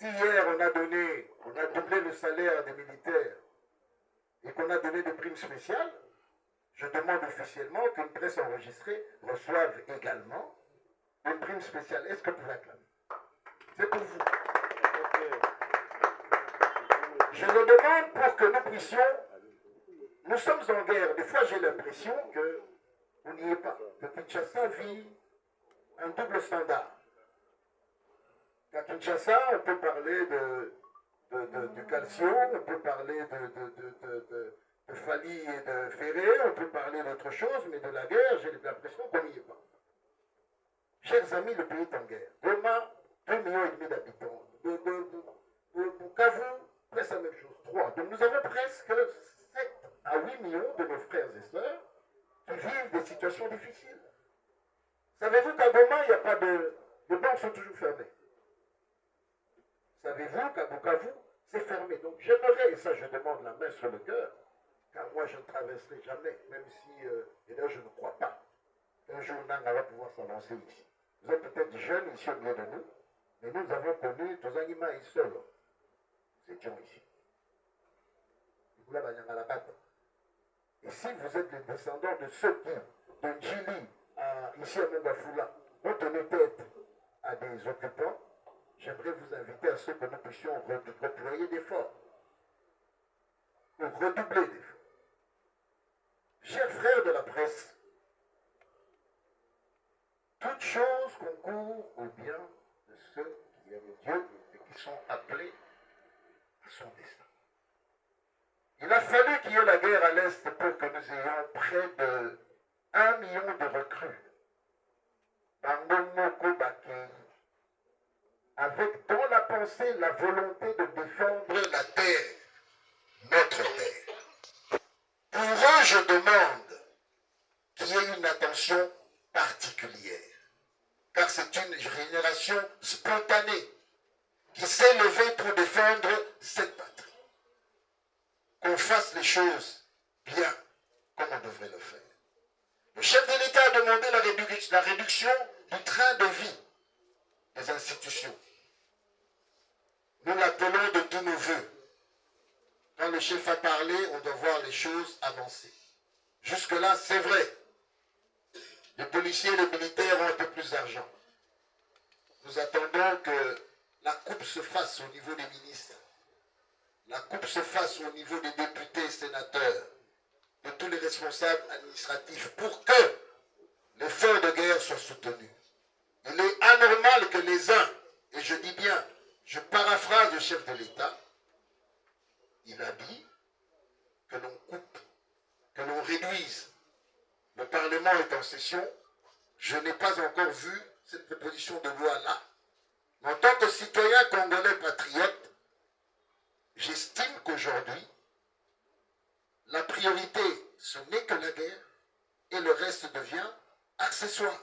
Si hier on a doublé le salaire des militaires et qu'on a donné des primes spéciales, je demande officiellement qu'une presse enregistrée reçoive également une prime spéciale. Est-ce que vous l'acclamez? C'est pour vous. Je le demande pour que nous puissions... Nous sommes en guerre. Des fois, j'ai l'impression que on n'y est pas. Que Kinshasa vit un double standard. À Kinshasa, on peut parler du calcium, on peut parler de Fali et de Ferré, on peut parler d'autre chose, mais de la guerre, j'ai l'impression qu'on n'y est pas. Chers amis, le pays est en guerre. Goma, 2,5 millions d'habitants. Bukavu, presque la même chose, 3. Donc nous avons presque 7 à 8 millions de nos frères et sœurs qui vivent des situations difficiles. Savez-vous qu'à Goma, il n'y a pas de... Les banques sont toujours fermées. Savez-vous qu'à Bukavu, c'est fermé. Donc j'aimerais, et ça je demande la main sur le cœur, car moi je ne traverserai jamais, même si, et là je ne crois pas, qu'un jour Nanga va pouvoir s'avancer ici. Vous êtes peut-être jeunes ici au milieu de nous, mais nous avons connu tous les animaux ici. Nous étions ici. Et si vous êtes les descendants de ceux qui, de Djili, ici à Mengafula, ont tenu tête à des occupants, j'aimerais vous inviter à ce que nous puissions redéployer d'efforts, ou redoubler d'efforts. Chers frères de la presse, toute chose concourt au bien de ceux qui aiment Dieu et qui sont appelés à son destin. Il a fallu qu'il y ait la guerre à l'Est pour que nous ayons près de 1 million de recrues. Avec dans la pensée la volonté de défendre la terre, notre terre. Pour eux, je demande qu'il y ait une attention particulière, car c'est une génération spontanée qui s'est levée pour défendre cette patrie. Qu'on fasse les choses bien comme on devrait le faire. Le chef de l'État a demandé la réduction du train de vie des institutions. Nous l'appelons de tous nos voeux. Quand le chef a parlé, on doit voir les choses avancer. Jusque-là, c'est vrai. Les policiers et les militaires ont un peu plus d'argent. Nous attendons que la coupe se fasse au niveau des ministres. La coupe se fasse au niveau des députés, sénateurs, de tous les responsables administratifs pour que l'effort de guerre soit soutenu. Il est anormal que les uns, et je dis bien, je paraphrase le chef de l'État, il a dit que l'on coupe, que l'on réduise. Le Parlement est en session. Je n'ai pas encore vu cette proposition de loi-là. Mais en tant que citoyen congolais patriote, j'estime qu'aujourd'hui, la priorité, ce n'est que la guerre, et le reste devient accessoire.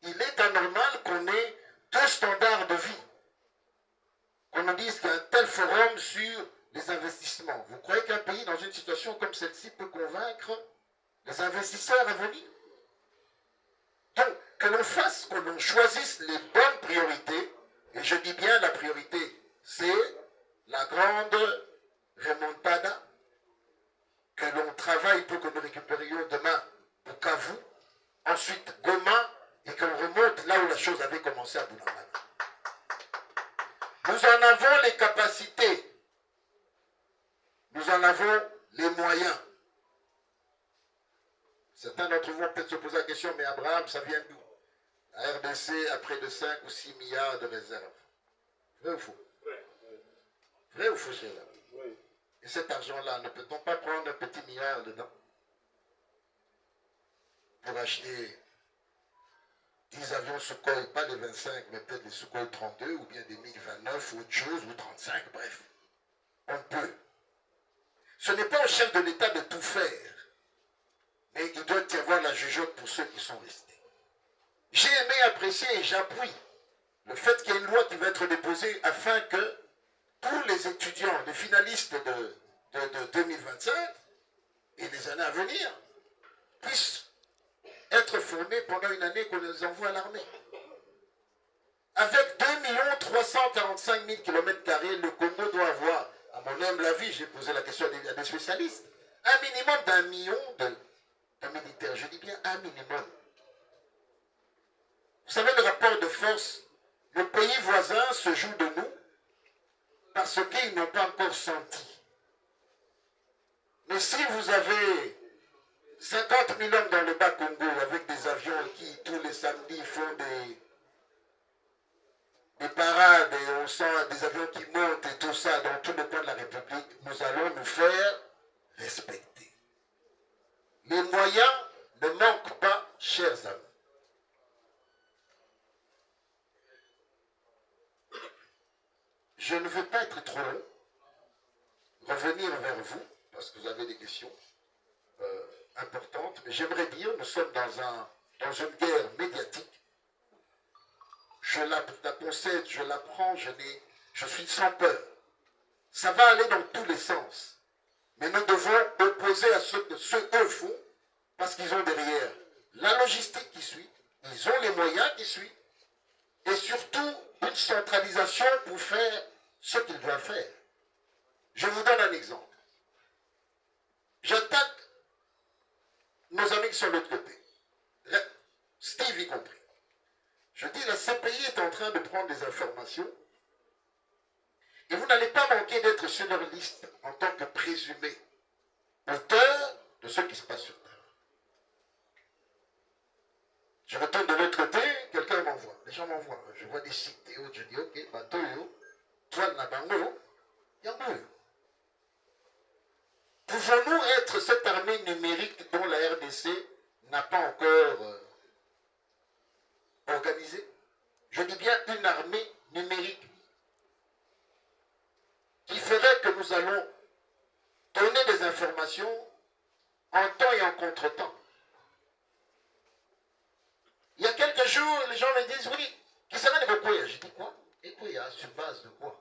Il est anormal qu'on ait 2 standards de vie. Qu'on nous dise qu'il y a un tel forum sur les investissements. Vous croyez qu'un pays dans une situation comme celle-ci peut convaincre les investisseurs à venir? Donc, que l'on fasse, que l'on choisisse les bonnes priorités, et je dis bien la priorité, c'est la grande remontada, que l'on travaille pour que nous récupérions demain Bukavu, ensuite Goma, et qu'on remonte là où la chose avait commencé à Bunagana. Nous en avons les capacités, nous en avons les moyens. Certains d'entre vous vont peut-être se poser la question, mais Abraham, ça vient d'où? La RDC a près de 5 ou 6 milliards de réserves. Vrai ou faux? Vrai ou faux, chérie? Oui. Et cet argent-là, ne peut-on pas prendre un petit milliard dedans pour acheter 10 avions Sukhoi, pas les 25, mais peut-être les Sukhoi 32, ou bien des MiG-29, ou autre chose, ou 35, bref. On peut. Ce n'est pas au chef de l'État de tout faire, mais il doit y avoir la jugeote pour ceux qui sont restés. J'ai aimé apprécier et j'appuie le fait qu'il y ait une loi qui va être déposée afin que tous les étudiants, les finalistes de 2025 et les années à venir puissent être formés pendant une année qu'on les envoie à l'armée. Avec 2 millions 345 000 km², le Congo doit avoir, à mon humble avis, j'ai posé la question à des spécialistes, un minimum d'1 million de militaires. Je dis bien un minimum. Vous savez, le rapport de force, le pays voisin se joue de nous parce qu'ils n'ont pas encore senti. Mais si vous avez 50 000 hommes dans le Bas-Congo avec des avions qui, tous les samedis, font des parades et on sent des avions qui montent et tout ça dans tout le coin de la République, nous allons nous faire respecter. Les moyens ne manquent pas, chers amis. Je ne veux pas être trop long, revenir vers vous, parce que vous avez des questions importantes, mais j'aimerais dire, nous sommes dans une guerre médiatique. Je la concède, je la prends, je suis sans peur. Ça va aller dans tous les sens. Mais nous devons opposer à ce que eux font, parce qu'ils ont derrière la logistique qui suit, ils ont les moyens qui suivent, et surtout une centralisation pour faire ce qu'ils doivent faire. Je vous donne un exemple. J'attaque nos amis qui sont de l'autre côté, Steve y compris. Je dis, la CPI est en train de prendre des informations et vous n'allez pas manquer d'être sur leur liste en tant que présumé auteur de ce qui se passe sur Terre. Je retourne de l'autre côté, quelqu'un m'envoie, les gens m'envoient, je vois des sites et autres, je dis, ok, bateau, toi, Nabango, Yango. Pouvons-nous être cette armée numérique dont la RDC n'a pas encore organisée? Je dis bien une armée numérique qui ferait que nous allons donner des informations en temps et en contre-temps. Il y a quelques jours, les gens me disent, oui, qui sera de Koya? Je dis quoi? Et Koya, sur base de quoi?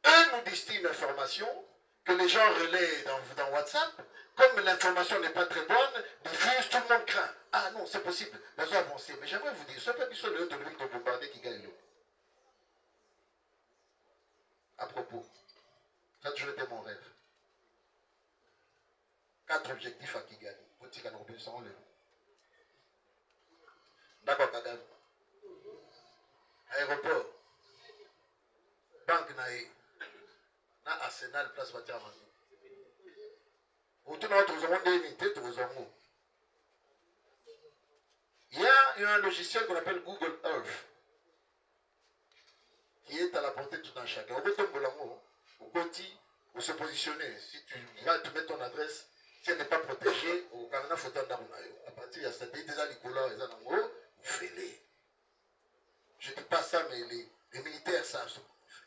Eux nous disent une information que les gens relaient dans WhatsApp. Comme l'information n'est pas très bonne, diffuse, tout le monde craint. Ah non, c'est possible, nous avons avancé. Mais j'aimerais vous dire, ce peuple sur le haut de l'huile de bombarder qui gagne l'eau. À propos, ça a toujours été mon rêve. 4 objectifs à Kigali. D'accord, Kagame. Aéroport. Banque Naï. Na Arsenal, place Batiamani. Il y a un logiciel qu'on appelle Google Earth qui est à la portée de tout un chacun. Au petit, pour se positionner. Si tu vas te mettre ton adresse, si elle n'est pas protégée, au Canada, faut à partir de cette idée, les couleurs, les animaux, vous faites-les. Je ne dis pas ça, mais les militaires savent ce qu'on fait.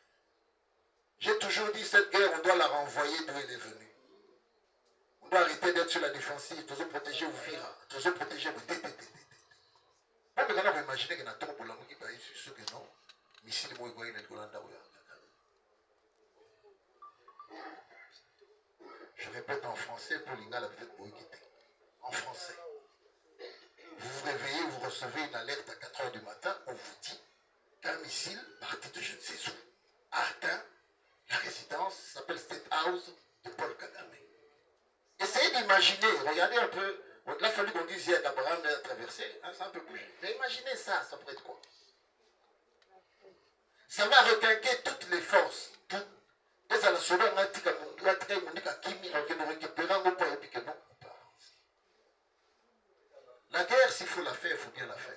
J'ai toujours dit, cette guerre, on doit la renvoyer d'où elle est venue. On doit arrêter d'être sur la défensive, toujours protéger au vira, toujours protéger au tététété. Pas que vous imaginez qu'il y a un temps pour l'amour qui va être sûr que non. Mais si le mot est quoi, il est Golanda. Je répète en français pour l'Inga la peut-être pour quitter. En français. Vous vous réveillez, vous recevez une alerte à 4 h du matin, on vous dit qu'un missile, parti de je ne sais où, a atteint la résidence, s'appelle State House de Paul Kagame. Essayez d'imaginer, regardez un peu, il a fallu qu'on dise hier qu'Abraham a traversé, hein, c'est un peu bougé. Mais imaginez ça, ça pourrait être quoi? Ça va requinquer toutes les forces. La guerre, s'il faut la faire, il faut bien la faire.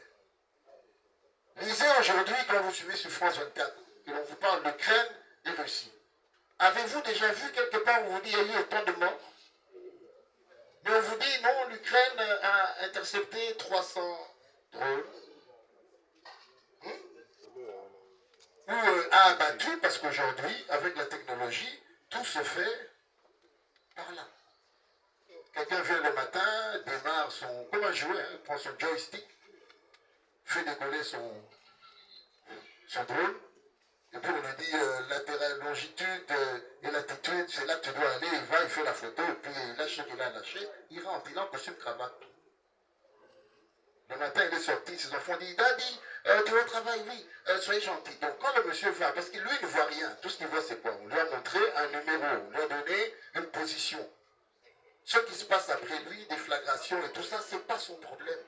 Lisez aujourd'hui, quand vous suivez sur France 24, et on vous parle d'Ukraine et Russie. Avez-vous déjà vu quelque part où on vous dit qu'il y a eu autant de morts? Mais on vous dit non, l'Ukraine a intercepté 300 drones. Ou a abattu, parce qu'aujourd'hui, avec la technologie, tout se fait par là. Quelqu'un vient le matin, démarre son... Comme un jouet, hein, prend son joystick, fait décoller son drone, et puis on lui dit latéral, longitude et latitude, c'est là que tu dois aller, il va, il fait la photo, et puis il lâche ce qu'il a lâché, il rentre, il est en costume cravate. Le matin, il est sorti, ses enfants disent, Daddy, tu vas au travail, oui, soyez gentil. Donc quand le monsieur va, parce que lui il ne voit rien, tout ce qu'il voit c'est quoi? On lui a montré un numéro, on lui a donné une position. Ce qui se passe après lui, déflagration et tout ça, c'est pas son problème.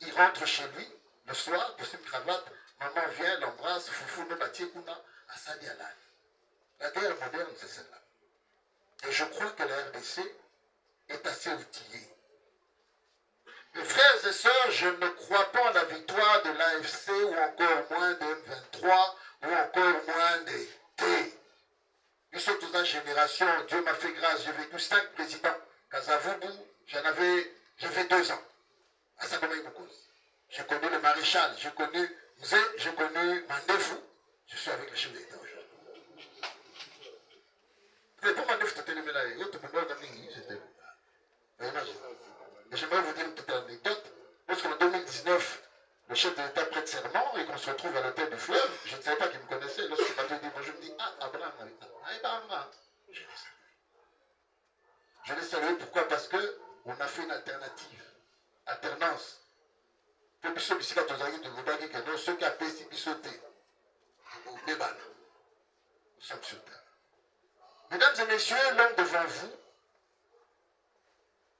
Il rentre chez lui, le soir, de une cravate, maman vient, l'embrasse, foufou, ne bâtit kuna, asadi alal. La guerre moderne, c'est celle-là. Et je crois que la RDC est assez outillée. Mes frères et sœurs, je ne crois pas en la victoire de l'AFC ou encore moins de M23 ou encore moins des T. Nous sommes tous en génération, Dieu m'a fait grâce, j'ai vécu 5 présidents. Kazavubu, j'avais 2 ans. À Sakomaïboukou. J'ai connu le maréchal, j'ai connu Mzé, j'ai connu Mandefou. Je suis avec le chef d'État aujourd'hui. Pour Mandefou, c'était le médaille. C'était et j'aimerais vous dire une petite anecdote. Lorsqu'en 2019, le chef de l'État prête serment et qu'on se retrouve à la tête du fleuve, je ne savais pas qu'il me connaissait. Lorsque Patrick dit, moi je me dis, ah, Abraham, je l'ai salué. Pourquoi? Parce qu'on a fait une alternative. Alternance. Ceux qui ont fait sauter. Nous sommes sur terre. Mesdames et messieurs, l'homme devant vous,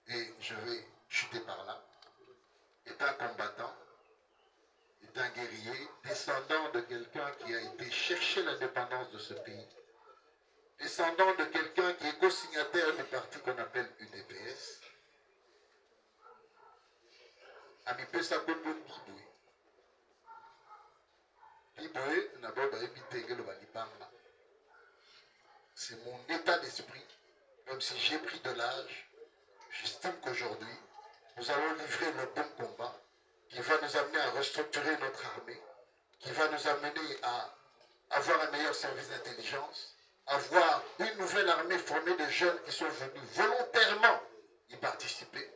et je vais chuter par là, est un combattant, est un guerrier, descendant de quelqu'un qui a été chercher l'indépendance de ce pays, descendant de quelqu'un qui est co-signataire du parti qu'on appelle UDPS, Amipesa Bobo Biboué. Biboué, c'est mon état d'esprit, même si j'ai pris de l'âge. J'estime qu'aujourd'hui, nous allons livrer le bon combat qui va nous amener à restructurer notre armée, qui va nous amener à avoir un meilleur service d'intelligence, avoir une nouvelle armée formée de jeunes qui sont venus volontairement y participer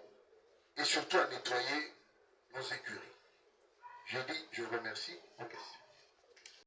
et surtout à nettoyer nos écuries. Je dis, je vous remercie. Vos questions.